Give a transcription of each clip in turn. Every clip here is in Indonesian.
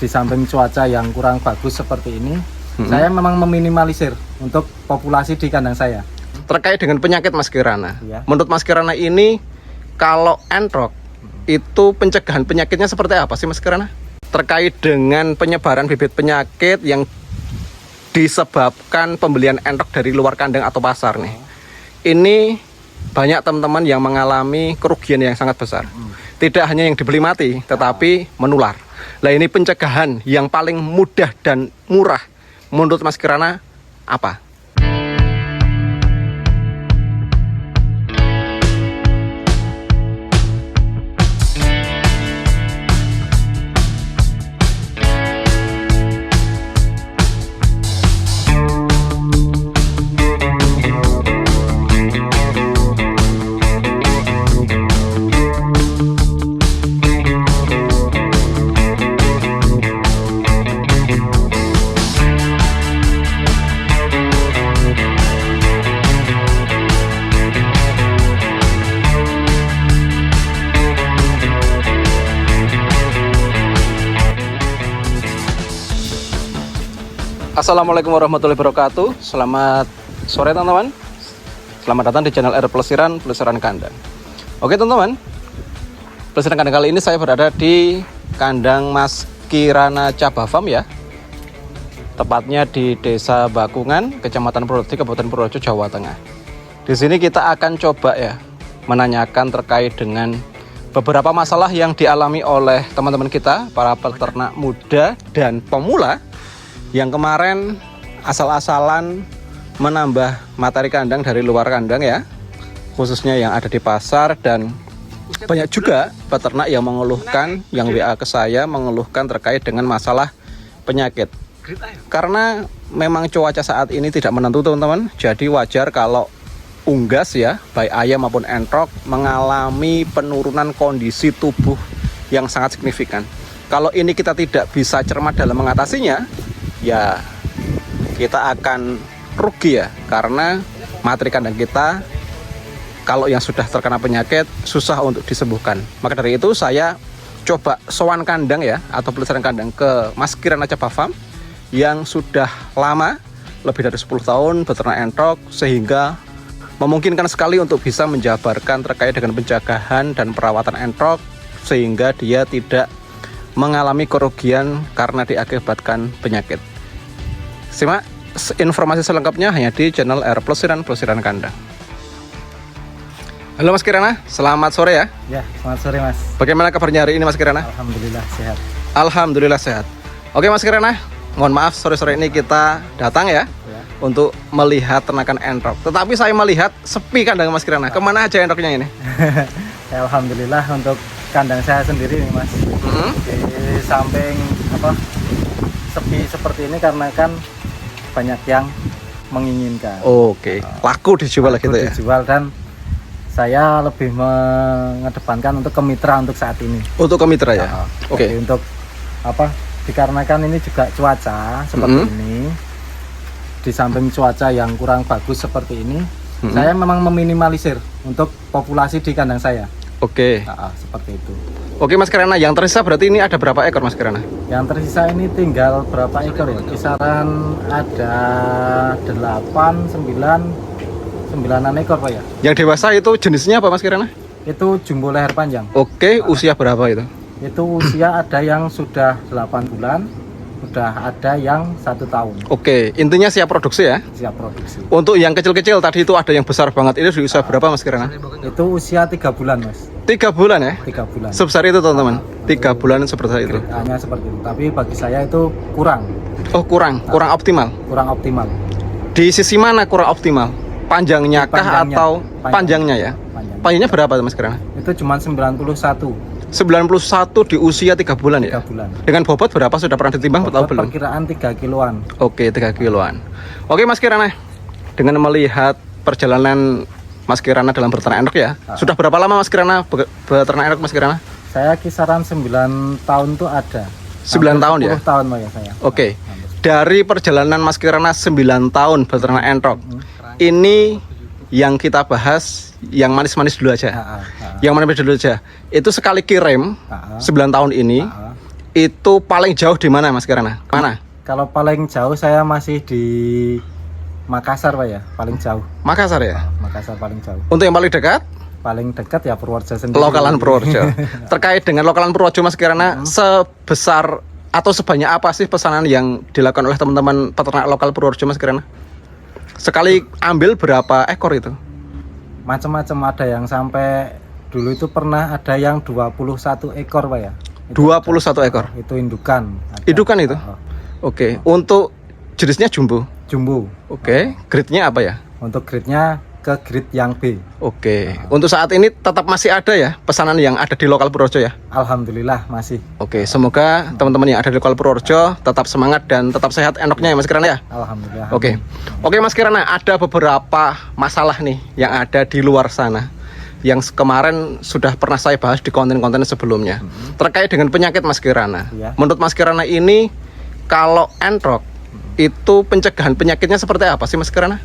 di samping cuaca yang kurang bagus seperti ini, saya memang meminimalisir untuk populasi di kandang saya. Terkait dengan penyakit Mas Kirana, Ya. menurut Mas Kirana ini kalau entrok itu pencegahan penyakitnya seperti apa sih Mas Kirana? Terkait dengan penyebaran bibit penyakit yang disebabkan pembelian entrok dari luar kandang atau pasar nih. Ini banyak teman-teman yang mengalami kerugian yang sangat besar. Tidak hanya yang dibeli mati, tetapi menular. Nah, ini pencegahan yang paling mudah dan murah menurut Mas Kirana apa? Assalamualaikum warahmatullahi wabarakatuh. Selamat sore teman-teman. Selamat datang di channel R Pelesiran Kandang. Oke teman-teman, Pelesiran Kandang kali ini saya berada di kandang Mas Kirana Cabah Farm ya. Tepatnya di Desa Bakungan, Kecamatan Purwodadi, Kabupaten Purworejo, Jawa Tengah. Di sini kita akan coba ya menanyakan terkait dengan beberapa masalah yang dialami oleh teman-teman kita, para peternak muda dan pemula yang kemarin asal-asalan menambah materi kandang dari luar kandang ya, khususnya yang ada di pasar. Dan banyak juga peternak yang mengeluhkan, yang WA ke saya mengeluhkan terkait dengan masalah penyakit. Karena memang cuaca saat ini tidak menentu teman-teman, jadi wajar kalau unggas ya, baik ayam maupun entrok mengalami penurunan kondisi tubuh yang sangat signifikan. Kalau ini kita tidak bisa cermat dalam mengatasinya, ya kita akan rugi ya, karena materi kandang kita kalau yang sudah terkena penyakit susah untuk disembuhkan. Maka dari itu saya coba sowan kandang ya, atau pelesiran kandang ke Mas Kirana Cabah Farm yang sudah lama, lebih dari 10 tahun beternak entrok, sehingga memungkinkan sekali untuk bisa menjabarkan terkait dengan penjagaan dan perawatan entrok sehingga dia tidak mengalami kerugian karena diakibatkan penyakit. Simak informasi selengkapnya hanya di channel R Pelesiran Kandang. Halo Mas Kirana, selamat sore ya. Ya, selamat sore Mas. Bagaimana kabarnya hari ini Mas Kirana? Alhamdulillah sehat. Alhamdulillah sehat. Oke Mas Kirana, mohon maaf sore-sore ini kita datang ya untuk melihat ternakan entrok. Tetapi saya melihat sepi kandang Mas Kirana. Kemana aja entroknya ini? Ya, alhamdulillah untuk kandang saya sendiri nih Mas. Di samping sepi seperti ini karena kan banyak yang menginginkan. Oke, laku dijual gitu ya. Dijual, dan saya lebih mengedepankan untuk kemitra untuk saat ini. Untuk kemitra ya. Oke. Untuk dikarenakan ini juga cuaca seperti ini. Di samping cuaca yang kurang bagus seperti ini, saya memang meminimalisir untuk populasi di kandang saya. Oke. Seperti itu. Oke Mas Kirana, yang tersisa berarti ini ada berapa ekor Mas Kirana? Yang tersisa ini tinggal berapa ekor ya? Kisaran ada 9-an ekor Pak ya. Yang dewasa itu jenisnya apa Mas Kirana? Itu jumbo leher panjang. Oke, usia berapa itu? Itu usia ada yang sudah 8 bulan, sudah ada yang 1 tahun. Oke, intinya siap produksi ya? Siap produksi. Untuk yang kecil-kecil tadi itu ada yang besar banget, ini di usia berapa Mas Kirana? Itu usia 3 bulan Mas. 3 bulan ya? 3 bulan. Sebesar itu teman-teman? 3 bulan seperti itu? Hanya seperti itu, tapi bagi saya itu kurang. Oh kurang optimal? Kurang optimal. Di sisi mana kurang optimal? Panjangnya kah atau panjangnya ya? Panjangnya berapa Mas Kirana? Itu cuma 91 di usia 3 bulan ya? 3 bulan. Dengan bobot berapa, sudah pernah ditimbang atau belum? Perkiraan 3 kiloan. Oke, 3 kiloan. Oke Mas Kirana, dengan melihat perjalanan Mas Kirana dalam beternak entrok ya, sudah berapa lama Mas Kirana beternak entrok Mas Kirana? Saya kisaran 9 tahun tuh ada. 9 tahun ya? 10 tahun ya saya. Oke. Dari perjalanan Mas Kirana 9 tahun beternak entrok, ini yang kita bahas yang manis-manis dulu aja. Yang manis dulu aja. Itu sekali kirim 9 tahun ini, itu paling jauh di mana Mas Kirana? Mana? Kalau paling jauh saya masih di Makassar Pak ya, paling jauh. Makassar ya? Makassar paling jauh. Untuk yang paling dekat? Paling dekat ya Purworejo sendiri. Lokalan Purworejo. Terkait dengan lokalan Purworejo Mas Kirana, sebesar atau sebanyak apa sih pesanan yang dilakukan oleh teman-teman peternak lokal Purworejo Mas Kirana? Sekali ambil berapa ekor itu? Macam-macam, ada yang sampai dulu itu pernah ada yang 21 ekor Pak ya. 21 ekor. Itu indukan. Ada. Indukan itu? Oke. Untuk jenisnya jumbo. Jumbo. Oke. Grade-nya apa ya? Untuk grade-nya ke grade yang B. Oke. Untuk saat ini tetap masih ada ya pesanan yang ada di lokal Purworejo ya? Alhamdulillah masih. Oke, semoga teman-teman yang ada di lokal Purworejo tetap semangat dan tetap sehat endoknya ya Mas Kirana ya? Alhamdulillah. Oke. Oke Mas Kirana, ada beberapa masalah nih yang ada di luar sana yang kemarin sudah pernah saya bahas di konten-konten sebelumnya terkait dengan penyakit Mas Kirana. Ya. Menurut Mas Kirana ini kalau entrok itu pencegahan penyakitnya seperti apa sih Mas Kirana?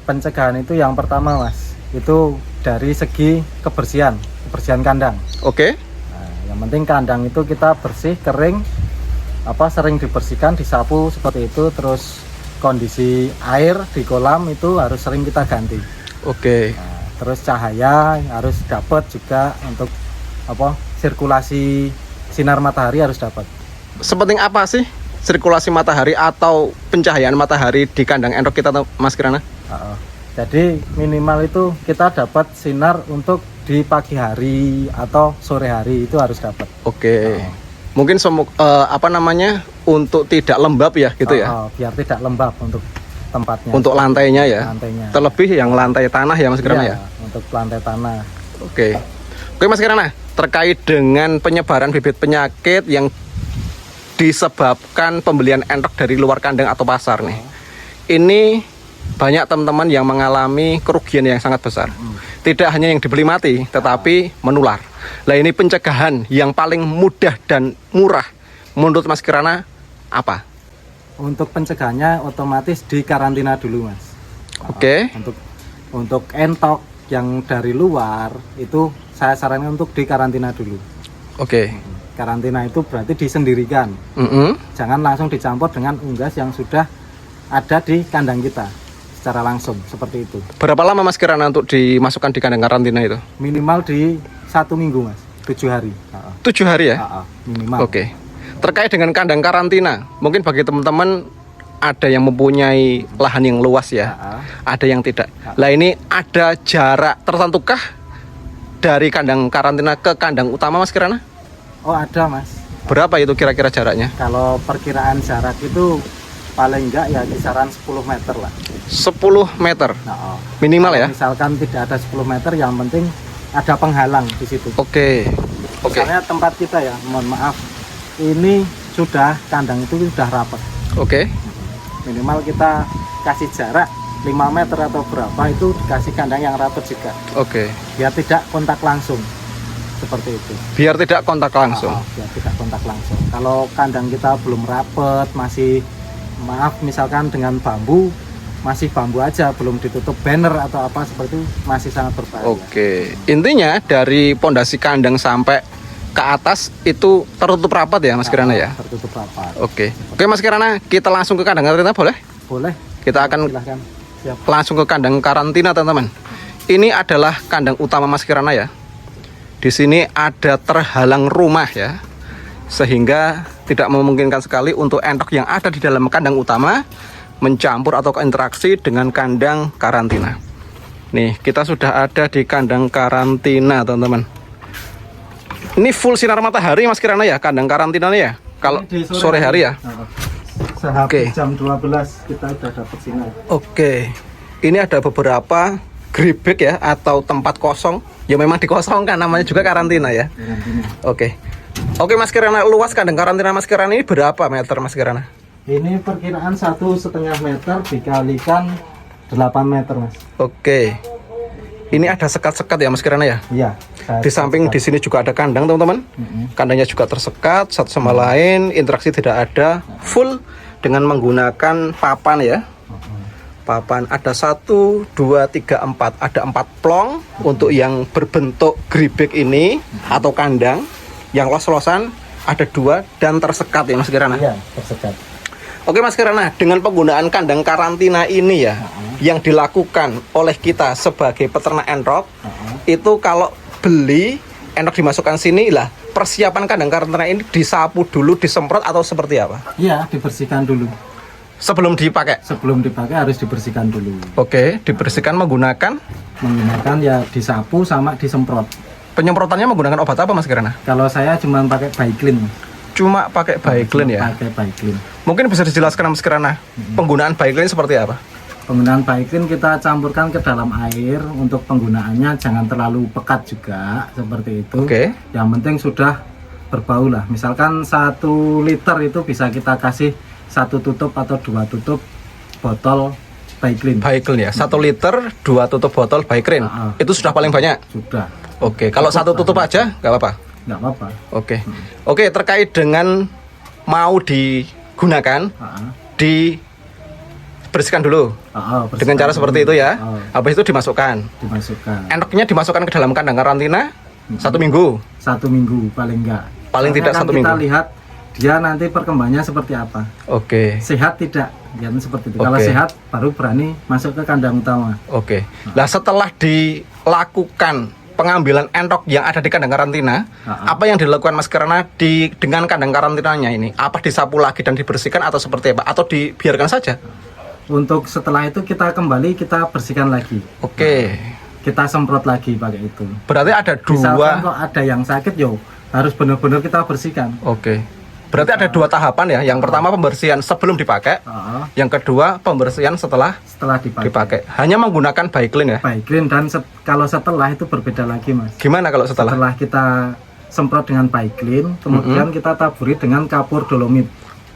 Pencegahan itu yang pertama Mas, itu dari segi kebersihan kandang. Oke. Nah, yang penting kandang itu kita bersih, kering, sering dibersihkan, disapu seperti itu. Terus kondisi air di kolam itu harus sering kita ganti. Oke. Nah, terus cahaya harus dapat juga untuk sirkulasi sinar matahari harus dapat. Sepenting apa sih sirkulasi matahari atau pencahayaan matahari di kandang entrok kita Mas Kirana? Jadi minimal itu kita dapat sinar untuk di pagi hari atau sore hari itu harus dapat. Oke. Mungkin untuk tidak lembab ya gitu ya. Biar tidak lembab untuk tempatnya. Untuk lantainya ya. Lantainya. Terlebih yang lantai tanah ya Mas Kirana ya. Untuk lantai tanah. Oke. Oke Mas Kirana, terkait dengan penyebaran bibit penyakit yang disebabkan pembelian entrok dari luar kandang atau pasar nih. Ini banyak teman-teman yang mengalami kerugian yang sangat besar. Tidak hanya yang dibeli mati, tetapi menular. Nah ini pencegahan yang paling mudah dan murah menurut Mas Kirana apa? Untuk pencegahannya otomatis di karantina dulu Mas. Oke. Untuk entok yang dari luar itu saya sarankan untuk di karantina dulu. Oke. Karantina itu berarti disendirikan. Jangan langsung dicampur dengan unggas yang sudah ada di kandang kita secara langsung seperti itu. Berapa lama Mas Kirana untuk dimasukkan di kandang karantina itu? Minimal di 1 minggu Mas, 7 hari. 7 hari ya? Minimal. Oke. Terkait dengan kandang karantina, mungkin bagi teman-teman ada yang mempunyai lahan yang luas ya, ada yang tidak. Lah ini ada jarak tertentukah dari kandang karantina ke kandang utama Mas Kirana? Oh ada Mas. Berapa itu kira-kira jaraknya? Kalau perkiraan jarak itu paling enggak ya kisaran 10 meter lah. 10 meter? Minimal ya? Misalkan tidak ada 10 meter, yang penting ada penghalang di situ. Oke. Misalnya tempat kita ya, mohon maaf, ini sudah kandang itu sudah rapat. Oke. Minimal kita kasih jarak 5 meter atau berapa, itu dikasih kandang yang rapat juga. Oke. Biar tidak kontak langsung. Seperti itu. Biar tidak kontak langsung. Biar tidak kontak langsung. Kalau kandang kita belum rapat, masih misalkan dengan bambu, masih bambu aja, belum ditutup banner atau apa seperti itu, masih sangat berbahaya. Oke. Intinya dari pondasi kandang sampai ke atas itu tertutup rapat ya Mas Kirana ya? Tertutup rapat. Oke. Oke Mas Kirana, kita langsung ke kandang karantina boleh? Boleh. Kita akan Silahkan. Siap. langsung ke kandang karantina teman-teman. Ini adalah kandang utama Mas Kirana ya. Di sini ada terhalang rumah ya, sehingga tidak memungkinkan sekali untuk entok yang ada di dalam kandang utama mencampur atau interaksi dengan kandang karantina. Nih, kita sudah ada di kandang karantina teman-teman. Ini full sinar matahari Mas Kirana ya, kandang karantinanya ya. Kalau sore hari ya. Sehabis jam 12 kita udah dapat sinar. Oke. Ini ada beberapa gribek ya atau tempat kosong. Ya memang dikosongkan, namanya juga karantina ya. Oke. Oke Mas Kirana, luas kandang karantina Mas Kirana ini berapa meter Mas Kirana? Ini perkiraan 1,5 meter dikalikan 8 meter Mas. Oke. Ini ada sekat-sekat ya Mas Kirana ya? Iya. Di samping di sini juga ada kandang teman-teman. Kandangnya juga tersekat satu sama lain, interaksi tidak ada, full dengan menggunakan papan ya. Papan ada 1, 2, 3, 4, ada 4 plong untuk yang berbentuk gribek ini atau kandang. Yang los-losan ada 2 dan tersekat ya Mas Kirana? Iya, tersekat. Oke Mas Kirana, dengan penggunaan kandang karantina ini ya, yang dilakukan oleh kita sebagai peternak entok, itu kalau beli entok dimasukkan sini lah, persiapan kandang karantina ini disapu dulu, disemprot atau seperti apa? Iya, dibersihkan dulu. Sebelum dipakai? Sebelum dipakai harus dibersihkan dulu. Oke, dibersihkan menggunakan ya disapu sama disemprot. penyemprotannya menggunakan obat apa Mas Kirana? Kalau saya cuma pakai Baiklin. Cuma pakai Baiklin ya? Pakai Baiklin. Mungkin bisa dijelaskan Mas Kirana, penggunaan Baiklin seperti apa? Penggunaan Baiklin kita campurkan ke dalam air. Untuk penggunaannya jangan terlalu pekat juga, seperti itu. Oke. Yang penting sudah berbau lah. Misalkan 1 liter itu bisa kita kasih 1 tutup atau 2 tutup botol Baiklin. Baiklin ya, 1 liter 2 tutup botol Baiklin. Itu sudah paling banyak? Sudah. Oke, kalau 1 tutup aja nggak apa-apa? Nggak apa-apa. Oke. Oke, terkait dengan mau digunakan, dibersihkan dulu. Dengan cara seperti itu ya. Habis itu dimasukkan. Enoknya dimasukkan ke dalam kandang karantina 1 minggu. 1 minggu paling enggak. Paling tidak 1 minggu. Kita lihat dia nanti perkembangannya seperti apa. Oke. Sehat tidak? Ya seperti itu. Kalau sehat baru berani masuk ke kandang utama. Oke. Nah, setelah dilakukan pengambilan entok yang ada di kandang karantina, apa yang dilakukan Mas Kirana dengan kandang karantinanya ini? Apa disapu lagi dan dibersihkan atau seperti apa? Atau dibiarkan saja? Untuk setelah itu kita kembali kita bersihkan lagi. Oke. Kita semprot lagi pakai itu. Berarti ada 2. Misalkan kok ada yang sakit, yo harus benar-benar kita bersihkan. Oke. Berarti ada 2 tahapan ya. Yang pertama pembersihan sebelum dipakai. Yang kedua pembersihan setelah dipakai. Hanya menggunakan Baiklin ya? Baiklin, dan kalau setelah itu berbeda lagi Mas. Gimana kalau setelah? Setelah kita semprot dengan Baiklin, kemudian kita taburi dengan kapur dolomit.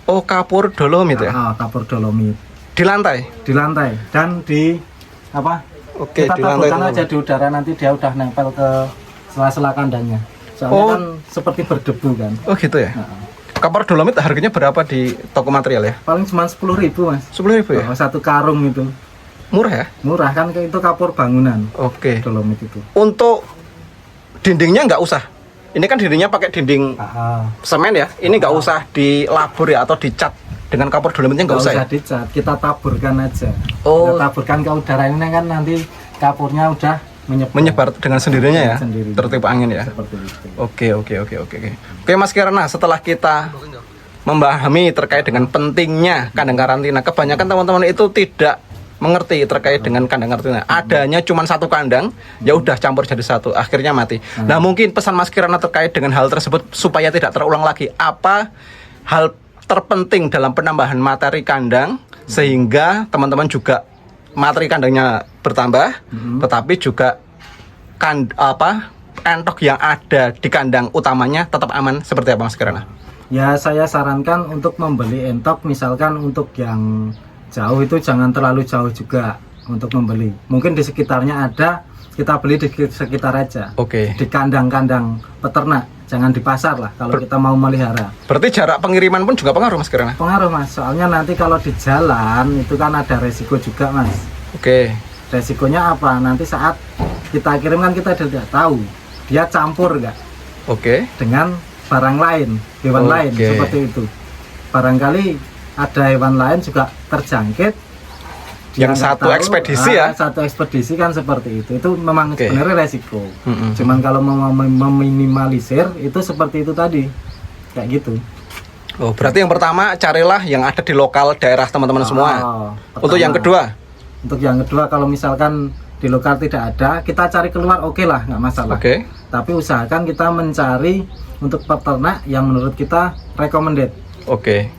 Oh, kapur dolomit ya? Kapur dolomit. Di lantai? Di lantai. Dan di apa? Oke, kita di lantai taburkan aja di udara, nanti dia udah nempel ke sela-sela kandangnya. Soalnya kan seperti berdebu kan. Oh gitu ya? Kapur dolomit harganya berapa di toko material ya? Paling cuma 10.000 Mas. 10.000 ya? 1 karung itu. Murah ya? Murah kan, itu kapur bangunan. Oke. Dolomit itu. Untuk dindingnya nggak usah. Ini kan dindingnya pakai dinding semen ya. Ini nggak usah dilabur ya atau dicat dengan kapur dolomitnya nggak usah ya? Dicat, kita taburkan aja. Oh. Kita taburkan ke udara ini kan nanti kapurnya udah menyebar dengan sendirinya ya, sendiri. tertiup angin ya. Seperti itu. Oke Mas Kirana, setelah kita memahami terkait dengan pentingnya kandang karantina, kebanyakan teman-teman itu tidak mengerti terkait dengan kandang karantina. Adanya cuma 1 kandang, ya udah campur jadi 1, akhirnya mati. Nah, mungkin pesan Mas Kirana terkait dengan hal tersebut supaya tidak terulang lagi. Apa hal terpenting dalam penambahan materi kandang sehingga teman-teman juga materi kandangnya bertambah, tetapi juga entok yang ada di kandang utamanya tetap aman, seperti apa Mas Kirana? Ya, saya sarankan untuk membeli entok, misalkan untuk yang jauh itu jangan terlalu jauh juga untuk membeli. Mungkin di sekitarnya ada, kita beli di sekitar aja. Oke. Di kandang-kandang peternak, jangan di pasar lah kalau kita mau melihara. Berarti jarak pengiriman pun juga pengaruh Mas Kirana? Pengaruh Mas, soalnya nanti kalau di jalan itu kan ada resiko juga Mas. Oke. Resikonya apa? Nanti saat kita kirim kan kita tidak tahu dia campur nggak dengan barang lain, hewan lain, seperti itu. Barangkali ada hewan lain juga terjangkit. Yang satu ekspedisi ya? Satu ekspedisi kan seperti itu. Itu memang sebenarnya resiko. Cuman kalau mau meminimalisir itu seperti itu tadi, kayak gitu. Oh, berarti yang pertama carilah yang ada di lokal daerah teman-teman semua. Untuk yang kedua? Untuk yang kedua, kalau misalkan di lokal tidak ada, kita cari keluar, oke lah, nggak masalah. Tapi usahakan kita mencari untuk peternak yang menurut kita recommended.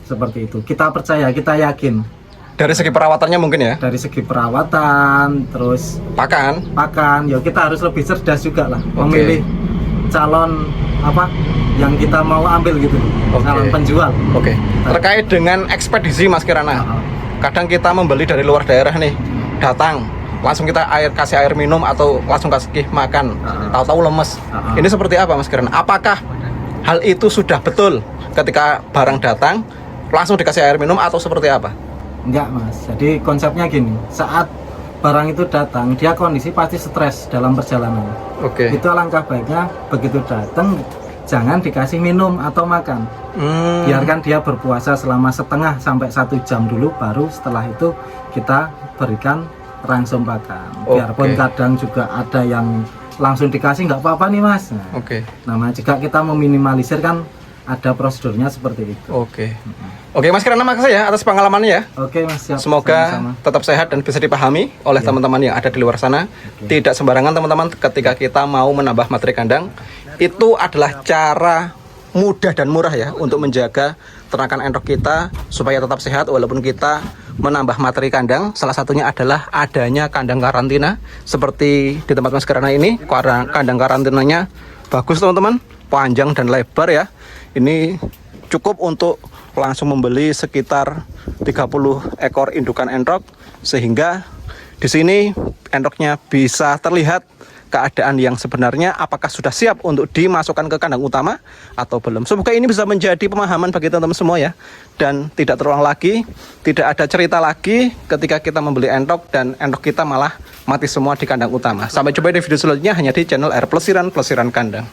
Seperti itu. Kita percaya, kita yakin. Dari segi perawatannya mungkin ya? Dari segi perawatan, terus pakan, ya kita harus lebih cerdas juga lah, memilih calon yang kita mau ambil gitu, calon penjual. Terkait dengan ekspedisi Mas Kirana, kadang kita membeli dari luar daerah nih, datang langsung kita kasih air minum atau langsung kasih makan, tahu-tahu lemes. Ini seperti apa Mas Kirana? Apakah hal itu sudah betul ketika barang datang langsung dikasih air minum atau seperti apa? Enggak Mas, jadi konsepnya gini, saat barang itu datang dia kondisi pasti stres dalam perjalanan. Itu alangkah baiknya begitu datang jangan dikasih minum atau makan. Biarkan dia berpuasa selama setengah sampai 1 jam dulu, baru setelah itu kita berikan langsung pakan. Biarpun kadang juga ada yang langsung dikasih nggak apa-apa nih mas. Nah, namanya juga kita meminimalisir kan, ada prosedurnya seperti itu. Oke Mas Kirana, makasih ya atas pengalamannya ya. Oke Mas, siap. Semoga Sama-sama. tetap sehat dan bisa dipahami oleh teman-teman yang ada di luar sana. Tidak sembarangan teman-teman ketika kita mau menambah materi kandang. Itu adalah cara mudah dan murah ya untuk menjaga ternakan enrok kita supaya tetap sehat walaupun kita menambah materi kandang. Salah satunya adalah adanya kandang karantina seperti di tempat Mas Kirana ini. Kandang karantinanya bagus teman-teman, panjang dan lebar ya. Ini cukup untuk langsung membeli sekitar 30 ekor indukan enrok, sehingga di sini enroknya bisa terlihat keadaan yang sebenarnya, apakah sudah siap untuk dimasukkan ke kandang utama atau belum. Semoga ini bisa menjadi pemahaman bagi teman-teman semua ya, dan tidak terulang lagi, tidak ada cerita lagi ketika kita membeli enrok dan enrok kita malah mati semua di kandang utama. Sampai jumpa di video selanjutnya hanya di channel Plesiran Kandang.